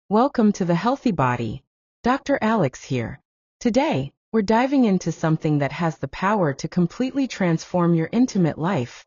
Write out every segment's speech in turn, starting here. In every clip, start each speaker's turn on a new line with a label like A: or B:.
A: Welcome to the Healthy Body. Dr. Alex here. Today, we're diving into something that has the power to completely transform your intimate life,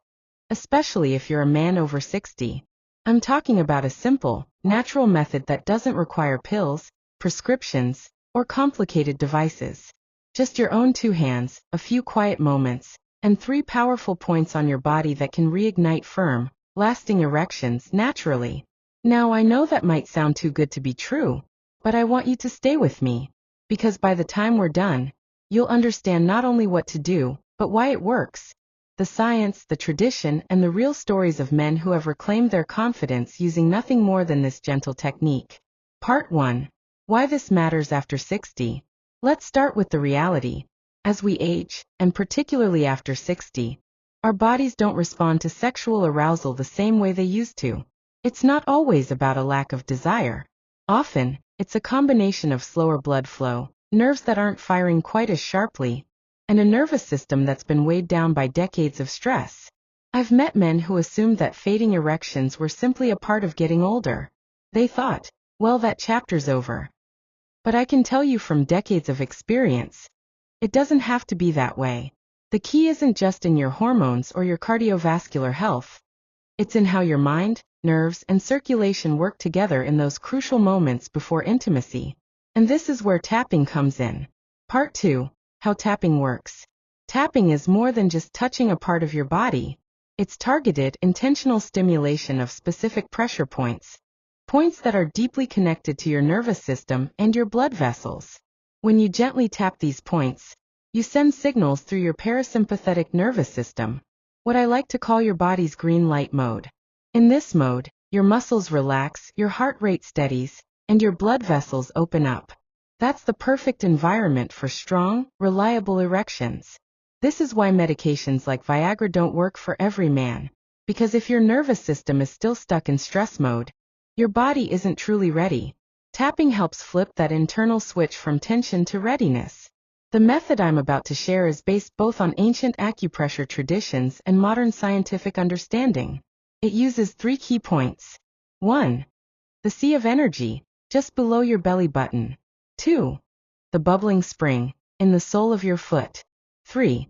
A: especially if you're a man over 60. I'm talking about a simple, natural method that doesn't require pills, prescriptions, or complicated devices. Just your own 2 hands, a few quiet moments, and 3 powerful points on your body that can reignite firm, lasting erections naturally. Now I know that might sound too good to be true, but I want you to stay with me, because by the time we're done, you'll understand not only what to do, but why it works. The science, the tradition, and the real stories of men who have reclaimed their confidence using nothing more than this gentle technique. Part 1. Why this matters after 60. Let's start with the reality. As we age, and particularly after 60, our bodies don't respond to sexual arousal the same way they used to. It's not always about a lack of desire. Often, it's a combination of slower blood flow, nerves that aren't firing quite as sharply, and a nervous system that's been weighed down by decades of stress. I've met men who assumed that fading erections were simply a part of getting older. They thought, well, that chapter's over. But I can tell you from decades of experience, it doesn't have to be that way. The key isn't just in your hormones or your cardiovascular health. It's in how your mind, nerves, and circulation work together in those crucial moments before intimacy. And this is where tapping comes in. Part 2. How tapping works. Tapping is more than just touching a part of your body. It's targeted, intentional stimulation of specific pressure points. Points that are deeply connected to your nervous system and your blood vessels. When you gently tap these points, you send signals through your parasympathetic nervous system, what I like to call your body's green light mode. In this mode, your muscles relax, your heart rate steadies, and your blood vessels open up. That's the perfect environment for strong, reliable erections. This is why medications like Viagra don't work for every man, because if your nervous system is still stuck in stress mode, your body isn't truly ready. Tapping helps flip that internal switch from tension to readiness. The method I'm about to share is based both on ancient acupressure traditions and modern scientific understanding. It uses 3 key points. 1. The sea of energy, just below your belly button. 2. The bubbling spring, in the sole of your foot. 3.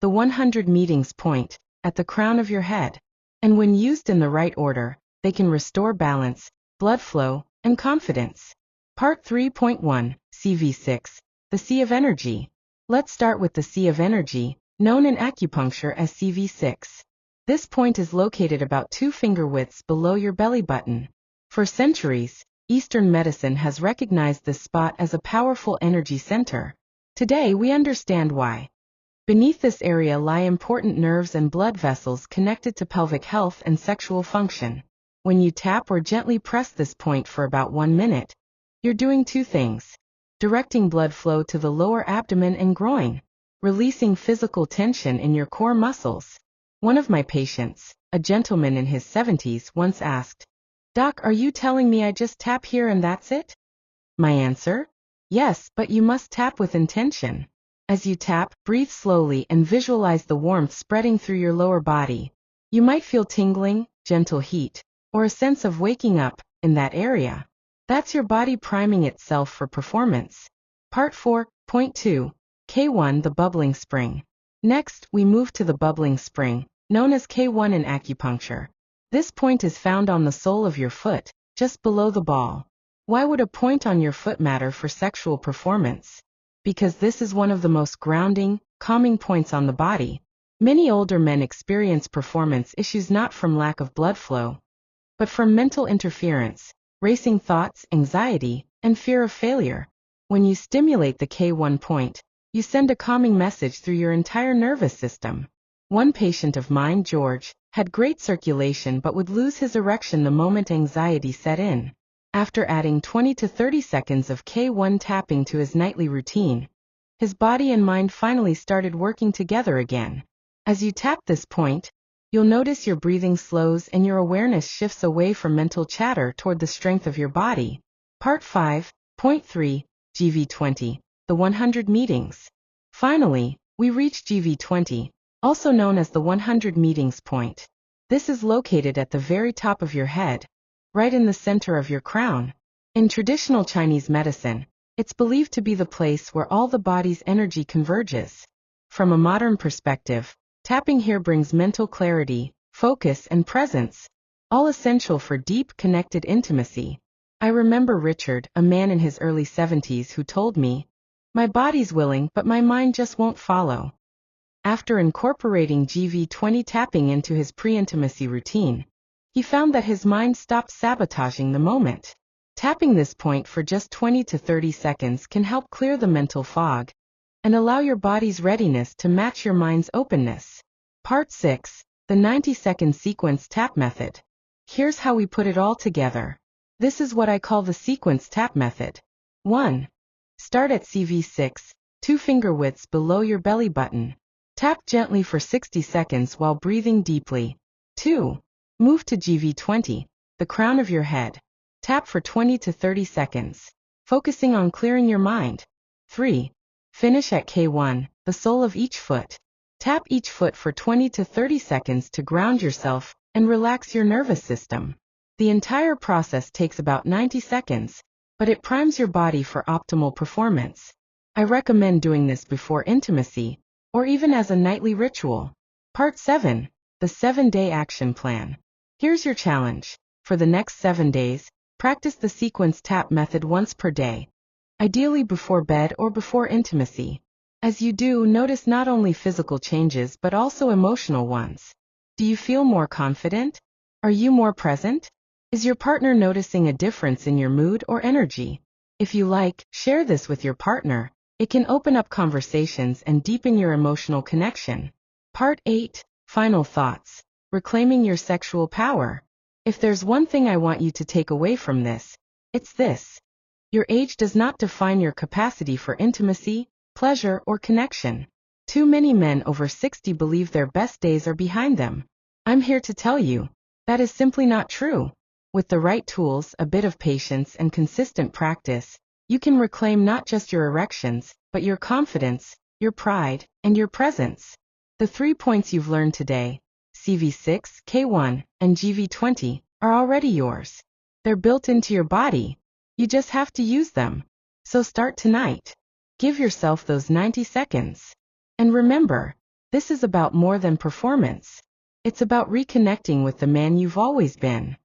A: The 100 meetings point, at the crown of your head. And when used in the right order, they can restore balance, blood flow, and confidence. Part 3.1, CV6. The Sea of Energy. Let's start with the Sea of Energy, known in acupuncture as CV6. This point is located about 2 finger widths below your belly button. For centuries, Eastern medicine has recognized this spot as a powerful energy center. Today we understand why. Beneath this area lie important nerves and blood vessels connected to pelvic health and sexual function. When you tap or gently press this point for about 1 minute, you're doing 2 things. Directing blood flow to the lower abdomen and groin, releasing physical tension in your core muscles. One of my patients, a gentleman in his 70s, once asked, "Doc, are you telling me I just tap here and that's it?" My answer? Yes, but you must tap with intention. As you tap, breathe slowly and visualize the warmth spreading through your lower body. You might feel tingling, gentle heat, or a sense of waking up in that area. That's your body priming itself for performance. Part 4.2. K1, the bubbling spring. Next, we move to the bubbling spring, known as K1 in acupuncture. This point is found on the sole of your foot, just below the ball. Why would a point on your foot matter for sexual performance? Because this is one of the most grounding, calming points on the body. Many older men experience performance issues not from lack of blood flow, but from mental interference, racing thoughts, anxiety, and fear of failure. When you stimulate the K1 point, you send a calming message through your entire nervous system. One patient of mine, George, had great circulation but would lose his erection the moment anxiety set in. After adding 20 to 30 seconds of K1 tapping to his nightly routine, his body and mind finally started working together again. As you tap this point, you'll notice your breathing slows and your awareness shifts away from mental chatter toward the strength of your body. Part 5.3, GV20, the 100 meetings. Finally, we reach GV20, also known as the 100 meetings point. This is located at the very top of your head, right in the center of your crown. In traditional Chinese medicine, it's believed to be the place where all the body's energy converges. From a modern perspective, tapping here brings mental clarity, focus, and presence, all essential for deep, connected intimacy. I remember Richard, a man in his early 70s, who told me, "My body's willing, but my mind just won't follow." After incorporating GV20 tapping into his pre-intimacy routine, he found that his mind stopped sabotaging the moment. Tapping this point for just 20 to 30 seconds can help clear the mental fog and allow your body's readiness to match your mind's openness. Part 6. The 90-second sequence tap method. Here's how we put it all together. This is what I call the sequence tap method. 1. Start at CV6, 2 finger widths below your belly button. Tap gently for 60 seconds while breathing deeply. 2. Move to GV20, the crown of your head. Tap for 20 to 30 seconds, focusing on clearing your mind. 3. Finish at K1, the sole of each foot. Tap each foot for 20 to 30 seconds to ground yourself and relax your nervous system. The entire process takes about 90 seconds, but it primes your body for optimal performance. I recommend doing this before intimacy, or even as a nightly ritual. Part 7. The 7-day action plan. Here's your challenge. For the next 7 days, practice the sequence tap method once per day, ideally before bed or before intimacy. As you do, notice not only physical changes but also emotional ones. Do you feel more confident? Are you more present? Is your partner noticing a difference in your mood or energy? If you like, share this with your partner. It can open up conversations and deepen your emotional connection. Part 8. Final thoughts. Reclaiming your sexual power. If there's one thing I want you to take away from this, it's this. Your age does not define your capacity for intimacy, pleasure, or connection. Too many men over 60 believe their best days are behind them. I'm here to tell you, that is simply not true. With the right tools, a bit of patience, and consistent practice, you can reclaim not just your erections, but your confidence, your pride, and your presence. The 3 points you've learned today, CV6, K1, and GV20, are already yours. They're built into your body. You just have to use them. So start tonight. Give yourself those 90 seconds. And remember, this is about more than performance. It's about reconnecting with the man you've always been.